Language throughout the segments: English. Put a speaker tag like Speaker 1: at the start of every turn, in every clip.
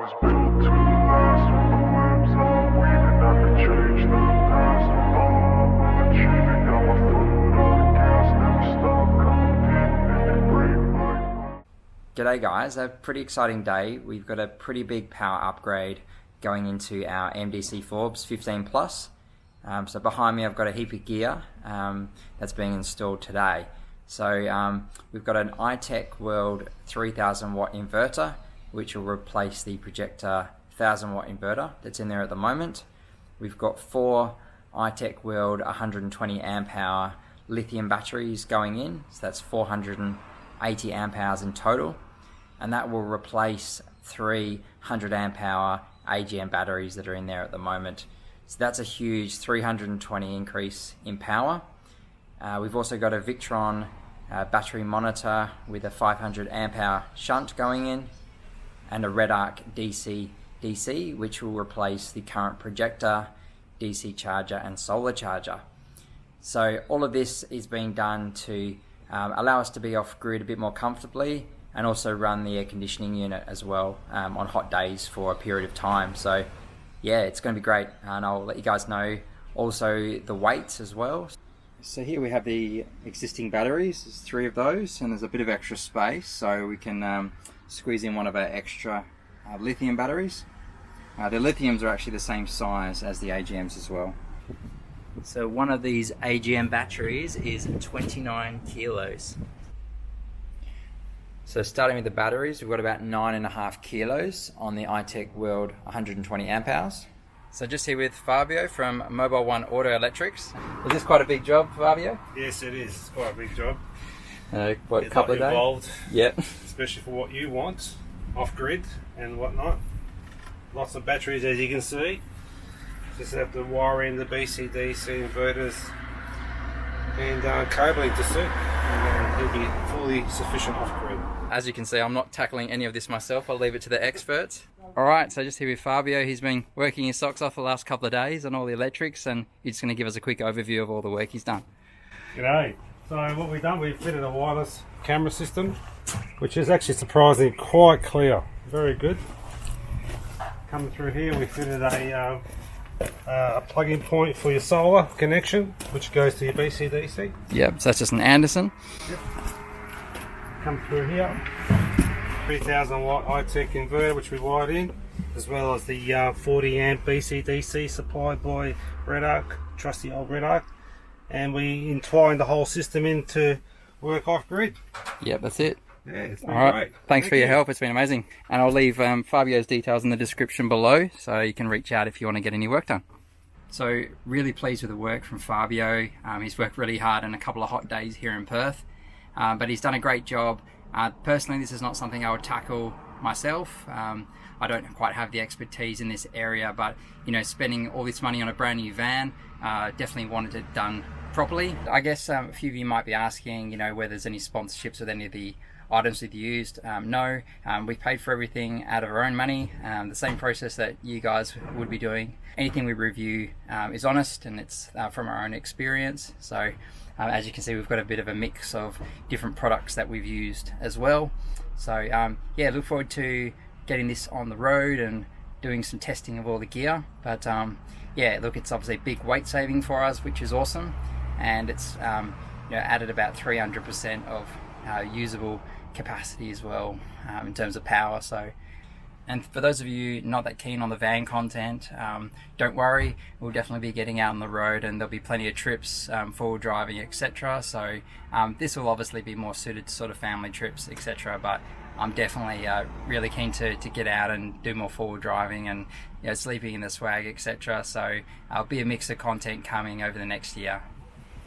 Speaker 1: was built to last. When the webs are weaving, I could change the past. With all I'm achieving, got my foot on the gas. Never stop competing if you break like.
Speaker 2: G'day guys, a pretty exciting day. We've got a pretty big power upgrade going into our MDC Forbes 15 Plus. So behind me I've got a heap of gear that's being installed today. So we've got an ITECHWORLD 3000 watt inverter, which will replace the projector 1000 watt inverter that's in there at the moment. We've got 4 ITECHWORLD 120 amp hour lithium batteries going in, so that's 480 amp hours in total, and that will replace 300 amp hour AGM batteries that are in there at the moment. So that's a huge 320 increase in power. We've also got a VICTRON battery monitor with a 500 amp hour shunt going in, and a REDARC DC, which will replace the current projector, DC charger and solar charger. So all of this is being done to allow us to be off grid a bit more comfortably, and also run the air conditioning unit as well on hot days for a period of time. So yeah, it's going to be great, and I'll let you guys know also the weights as well. So here we have the existing batteries. There's 3 of those, and there's a bit of extra space, so we can squeeze in one of our extra lithium batteries. The lithiums are actually the same size as the AGMs as well. So one of these AGM batteries is 29 kilos. So starting with the batteries, we've got about 9.5 kilos on the ITECHWORLD 120 amp hours. So just here with Fabio from Mobile One Auto Electrics. Is this quite a big job, Fabio?
Speaker 3: Yes, it is. It's quite a big job.
Speaker 2: What, a couple of days?
Speaker 3: Involved,
Speaker 2: yep.
Speaker 3: Especially for what you want, off grid and whatnot. Lots of batteries, as you can see. Just have to wire in the BC-DC inverters and cabling to suit, and then it'll be fully sufficient off grid.
Speaker 2: As you can see, I'm not tackling any of this myself. I'll leave it to the experts. Alright, so just here with Fabio. He's been working his socks off the last couple of days on all the electrics, and he's going to give us a quick overview of all the work he's done.
Speaker 3: G'day. So what we've done, we've fitted a wireless camera system, which is actually surprisingly quite clear. Very good. Coming through here, we fitted a plug-in point for your solar connection, which goes to your BC-DC.
Speaker 2: Yep, so that's just an Anderson.
Speaker 3: Yep. Come through here, 3000 watt ITECH inverter, which we wired in, as well as the 40 amp BC-DC supplied by REDARC, trusty old REDARC, and we entwined the whole system in to work off grid.
Speaker 2: Yep, that's it.
Speaker 3: Yeah, it's been
Speaker 2: All right.
Speaker 3: great.
Speaker 2: Thanks for your help. It's been amazing. And I'll leave Fabio's details in the description below, so you can reach out if you want to get any work done. So really pleased with the work from Fabio. He's worked really hard on a couple of hot days here in Perth, but he's done a great job. Personally, this is not something I would tackle myself. I don't quite have the expertise in this area, but you know, spending all this money on a brand new van, definitely wanted it done properly. I guess a few of you might be asking, you know, whether there's any sponsorships with any of the items we've used. No, we've paid for everything out of our own money, the same process that you guys would be doing. Anything we review is honest, and it's from our own experience. So as you can see, we've got a bit of a mix of different products that we've used as well. So yeah, look forward to getting this on the road and doing some testing of all the gear. But yeah, look, it's obviously big weight saving for us, which is awesome, and it's you know, added about 300% of usable capacity as well in terms of power. So, and for those of you not that keen on the van content, don't worry, we'll definitely be getting out on the road, and there'll be plenty of trips, forward driving, etc. So this will obviously be more suited to sort of family trips, etc. But I'm definitely really keen to get out and do more forward driving and, you know, sleeping in the swag, etc. So I'll be a mix of content coming over the next year.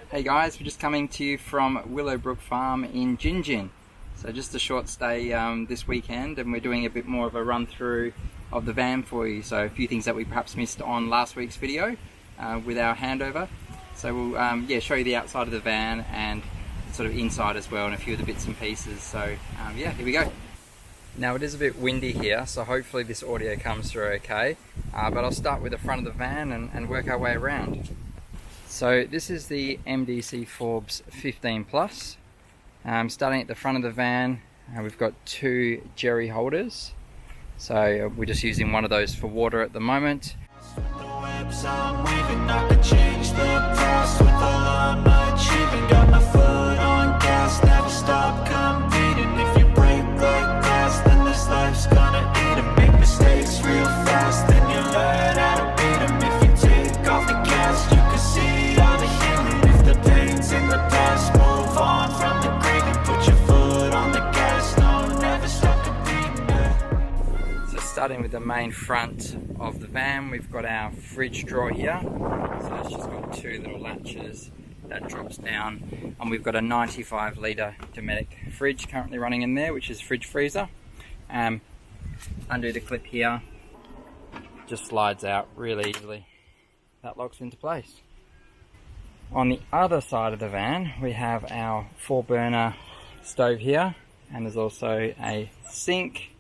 Speaker 2: Hey guys, we're just coming to you from Willowbrook Farm in Gin. So just a short stay this weekend, and we're doing a bit more of a run through of the van for you. So a few things that we perhaps missed on last week's video with our handover. So we'll yeah, show you the outside of the van and sort of inside as well, and a few of the bits and pieces. So yeah, here we go. Now it is a bit windy here, so hopefully this audio comes through okay. But I'll start with the front of the van and work our way around. So this is the MDC Forbes 15 Plus. Starting at the front of the van, we've got 2 jerry holders. So we're just using one of those for water at the moment.
Speaker 4: I'm weaving, I could change the past with all I'm achieving. Got my foot on gas, never stop competing. If you break like glass, then this life's gonna eat 'em. Make mistakes real fast, then you learn how to beat 'em. If you take off the cast, you can see all the healing. If the pain's in the past, move on from the grieving. Put your foot on the gas, no, never stop competing.
Speaker 2: So starting with the main front of the van, we've got our fridge drawer here. So it's just got two little latches that drops down, and we've got a 95 litre Dometic fridge currently running in there, which is fridge freezer. Undo the clip here, just slides out really easily. That locks into place. On the other side of the van, we have our 4-burner stove here, and there's also a sink.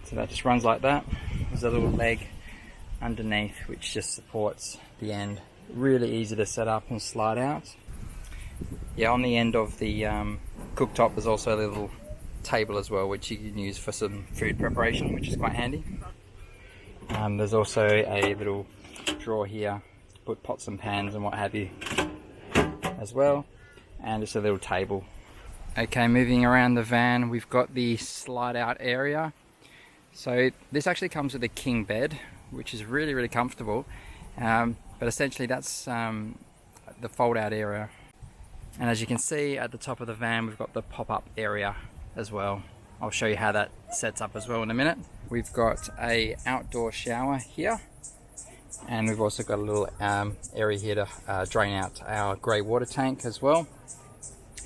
Speaker 2: So that just runs like that. There's a little leg underneath which just supports the end. Really easy to set up and slide out. Yeah, on the end of the cooktop there's also a little table as well, which you can use for some food preparation, which is quite handy. There's also a little drawer here to put pots and pans and what have you as well, and just a little table. Okay, moving around the van, we've got the slide out area. So this actually comes with a king bed, which is really comfortable, but essentially that's the fold out area. And as you can see at the top of the van, we've got the pop-up area as well. I'll show you how that sets up as well in a minute. We've got a outdoor shower here, and we've also got a little area here to drain out our grey water tank as well.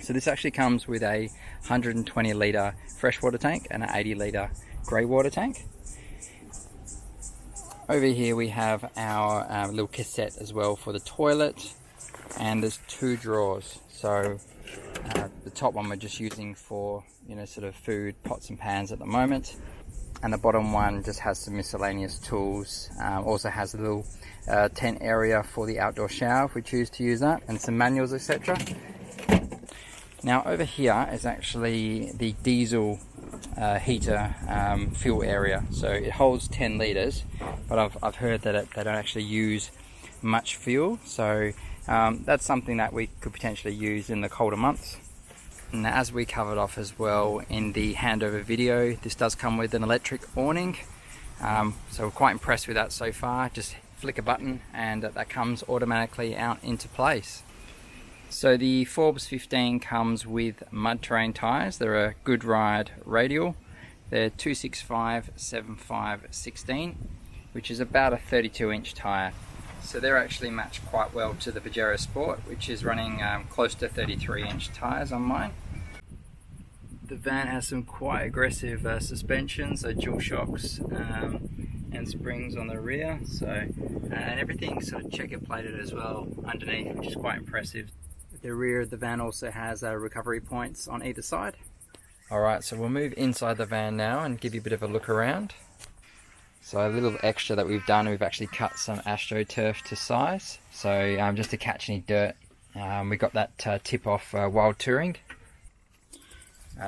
Speaker 2: So this actually comes with a 120 litre freshwater tank and an 80 litre grey water tank. Over here we have our little cassette as well for the toilet, and there's two drawers. So the top one we're just using for, you know, sort of food, pots and pans at the moment, and the bottom one just has some miscellaneous tools. Also has a little tent area for the outdoor shower if we choose to use that, and some manuals, etc. Now over here is actually the diesel heater fuel area. So it holds 10 litres, but I've heard that they don't actually use much fuel. So that's something that we could potentially use in the colder months. And as we covered off as well in the handover video, this does come with an electric awning. So we're quite impressed with that so far. Just flick a button and that comes automatically out into place. So the Forbes 15 comes with mud terrain tyres. They're a Good Ride radial. They're 265/75/16, which is about a 32-inch tyre. So they're actually matched quite well to the Pajero Sport, which is running close to 33-inch tyres on mine. The van has some quite aggressive suspension, so dual shocks and springs on the rear. So and everything's sort of checker plated as well underneath, which is quite impressive. The rear of the van also has recovery points on either side. Alright, so we'll move inside the van now and give you a bit of a look around. So a little extra that we've done, we've actually cut some AstroTurf to size. So just to catch any dirt, we got that tip off while touring.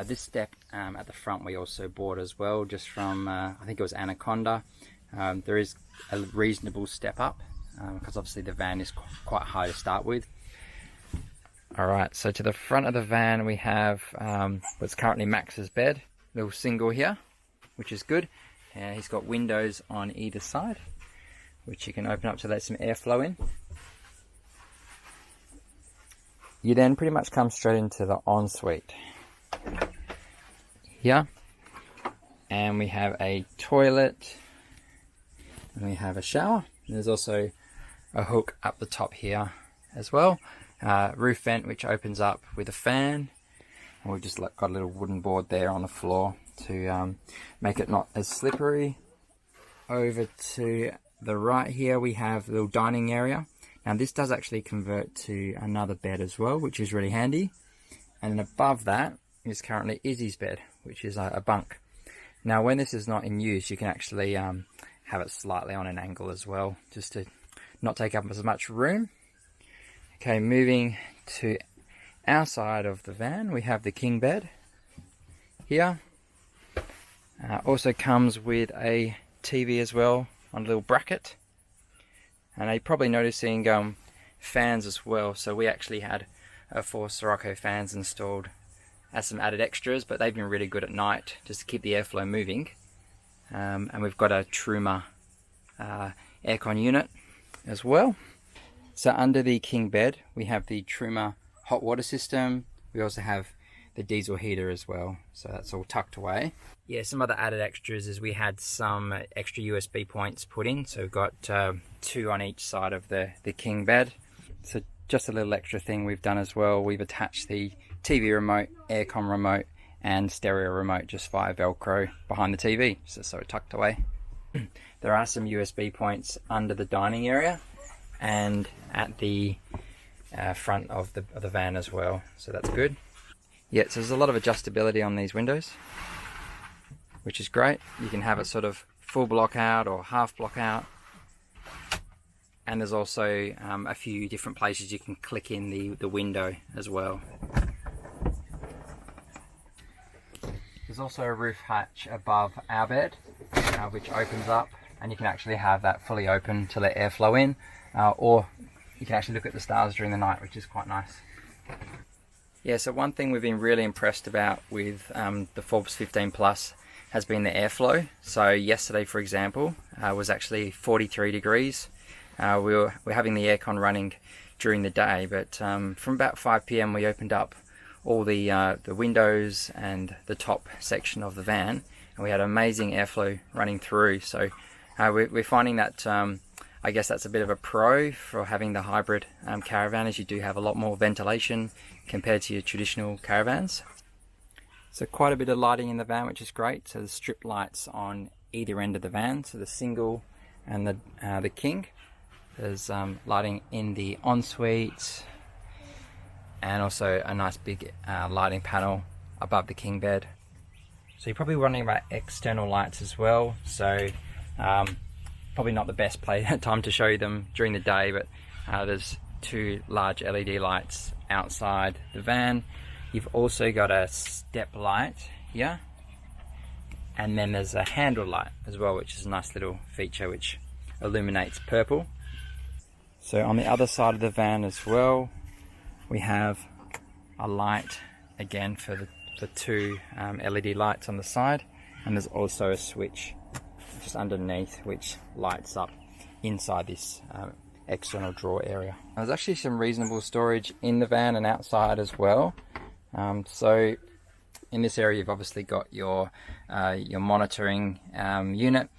Speaker 2: This step at the front we also bought as well, just from, I think it was Anaconda. There is a reasonable step up, because obviously the van is quite high to start with. Alright, so to the front of the van we have what's currently Max's bed, little single here, which is good. He's got windows on either side, which you can open up to let some airflow in. You then pretty much come straight into the ensuite here, and we have a toilet, and we have a shower. There's also a hook up the top here as well. Roof vent which opens up with a fan, and we've just got a little wooden board there on the floor to make it not as slippery. Over to the right here we have a little dining area. Now this does actually convert to another bed as well, which is really handy, and then above that is currently Izzy's bed, which is a bunk. Now when this is not in use, you can actually have it slightly on an angle as well, just to not take up as much room. Okay, moving to our side of the van, we have the king bed here. Also comes with a TV as well on a little bracket, and you're probably noticing fans as well. So we actually had 4 Sirocco fans installed as some added extras, but they've been really good at night just to keep the airflow moving. And we've got a Truma aircon unit as well. So under the king bed we have the Truma hot water system. We also have the diesel heater as well, so that's all tucked away. Yeah, some other added extras is we had some extra USB points put in, so we've got 2 on each side of the king bed. So just a little extra thing we've done as well, we've attached the TV remote, aircon remote and stereo remote just via Velcro behind the TV, so tucked away. There are some USB points under the dining area and at the front of the van as well, so that's good. Yeah, so there's a lot of adjustability on these windows, which is great. You can have it sort of full block out or half block out. And there's also a few different places you can click in the window as well. There's also a roof hatch above our bed, which opens up, and you can actually have that fully open to let airflow in, or you can actually look at the stars during the night, which is quite nice. Yeah, so one thing we've been really impressed about with the Forbes 15 Plus has been the airflow. So yesterday, for example, was actually 43 degrees. We're having the aircon running during the day, but from about 5 PM we opened up all the windows and the top section of the van, and we had amazing airflow running through. So we're finding that I guess that's a bit of a pro for having the hybrid Caravan, as you do have a lot more ventilation compared to your traditional Caravans. So quite a bit of lighting in the van, which is great. So the strip lights on either end of the van, so the single and the king. There's lighting in the ensuite, and also a nice big lighting panel above the king bed. So you're probably wondering about external lights as well. So probably not the best time to show you them during the day, but there's 2 large LED lights outside the van. You've also got a step light here, and then there's a handle light as well, which is a nice little feature which illuminates purple. So on the other side of the van as well, we have a light again for the 2 LED lights on the side, and there's also a switch just underneath which lights up inside this external drawer area. There's actually some reasonable storage in the van and outside as well. So in this area you've obviously got your monitoring unit,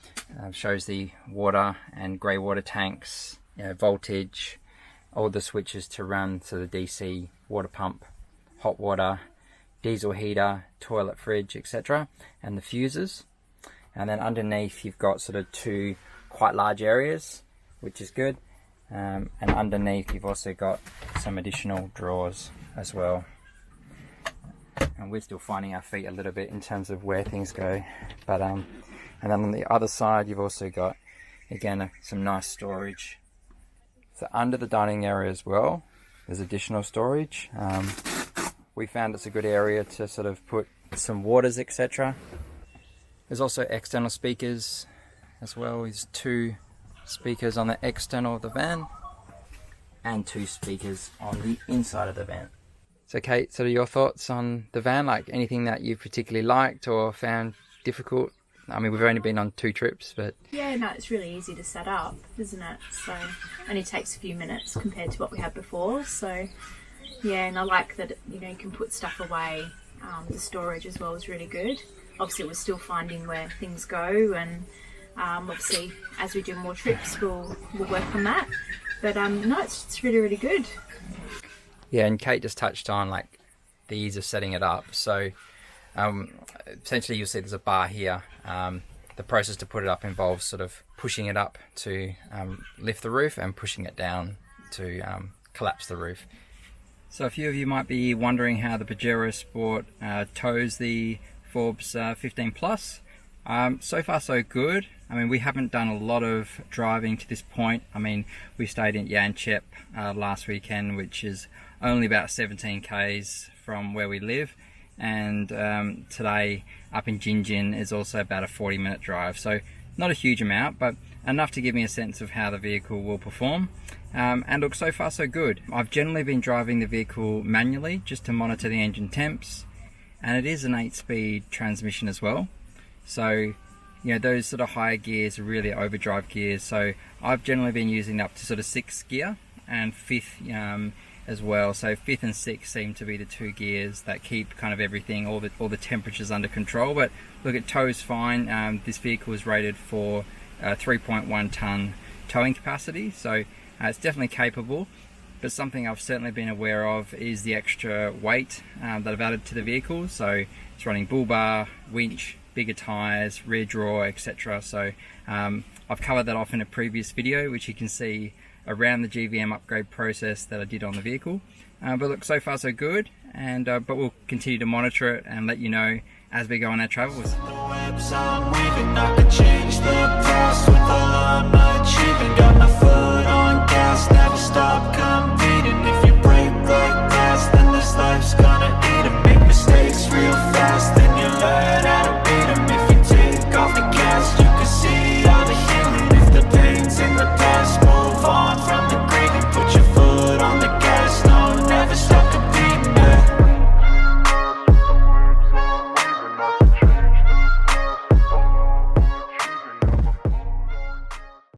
Speaker 2: shows the water and grey water tanks, voltage, all the switches to run to the DC water pump, hot water, diesel heater, toilet, fridge, etc., and the fuses. And then underneath you've got sort of 2 quite large areas, which is good. And underneath you've also got some additional drawers as well. And we're still finding our feet a little bit in terms of where things go. But and then on the other side you've also got, again, some nice storage. So under the dining area as well, there's additional storage. We found it's a good area to sort of put some waters, etc. There's also external speakers as well. There's 2 speakers on the external of the van and 2 speakers on the inside of the van. So Kate, sort of your thoughts on the van, like anything that you particularly liked or found difficult? I mean, we've only been on 2 trips, but...
Speaker 5: Yeah, no, it's really easy to set up, isn't it? So it only takes a few minutes compared to what we had before. So yeah, and I like that, you can put stuff away. The storage as well is really good. Obviously we're still finding where things go, and obviously as we do more trips we'll work on that. But no, it's really, really good.
Speaker 2: Yeah, and Kate just touched on like the ease of setting it up. So essentially you'll see there's a bar here. The process to put it up involves sort of pushing it up to lift the roof and pushing it down to collapse the roof. So a few of you might be wondering how the Pajero Sport tows the Forbes 15 Plus. So far so good. I mean, we haven't done a lot of driving to this point. I mean, we stayed in Yanchep last weekend, which is only about 17 k's from where we live, and today up in Gingin is also about a 40-minute drive. So not a huge amount, but enough to give me a sense of how the vehicle will perform. And look, so far so good. I've generally been driving the vehicle manually just to monitor the engine temps, and it is an 8-speed transmission as well. So, you know, those sort of higher gears are really overdrive gears. So I've generally been using up to sort of 6th gear and 5th as well. So 5th and 6th seem to be the 2 gears that keep kind of everything, all the temperatures under control. But look, it tows fine. This vehicle is rated for 3.1 ton towing capacity, so it's definitely capable. But something I've certainly been aware of is the extra weight that I've added to the vehicle. So it's running bull bar, winch, bigger tyres, rear drawer, etc. So I've covered that off in a previous video, which you can see around the GVM upgrade process that I did on the vehicle. But look, so far so good, and but we'll continue to monitor it and let you know as we go on our travels.
Speaker 4: The webs I'm